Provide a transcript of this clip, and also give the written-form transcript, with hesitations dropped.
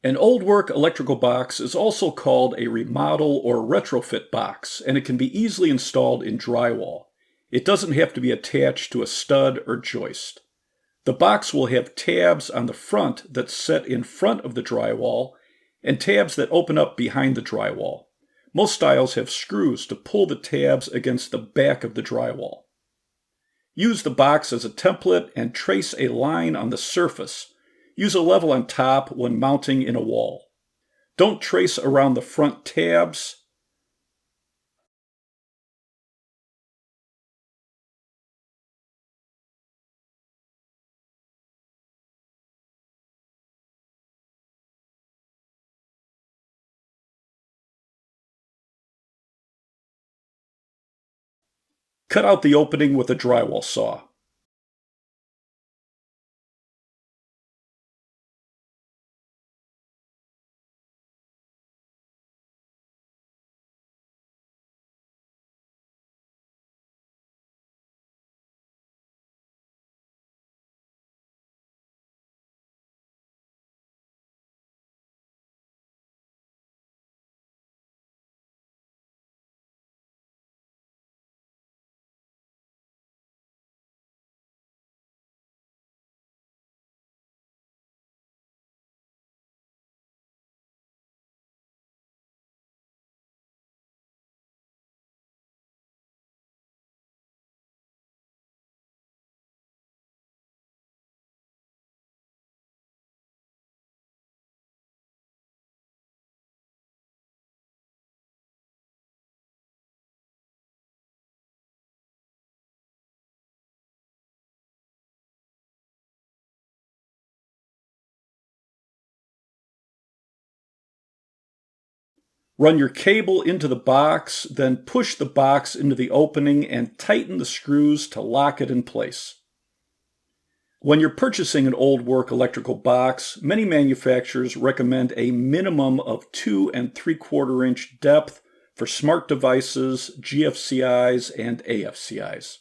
An old work electrical box is also called a remodel or retrofit box, and it can be easily installed in drywall. It doesn't have to be attached to a stud or joist. The box will have tabs on the front that set in front of the drywall and tabs that open up behind the drywall. Most styles have screws to pull the tabs against the back of the drywall. Use the box as a template and trace a line on the surface. Use a level on top when mounting in a wall. Don't trace around the front tabs. Cut out the opening with a drywall saw. Run your cable into the box, then push the box into the opening and tighten the screws to lock it in place. When you're purchasing an old work electrical box, many manufacturers recommend a minimum of 2 3/4 inch depth for smart devices, GFCIs, and AFCIs.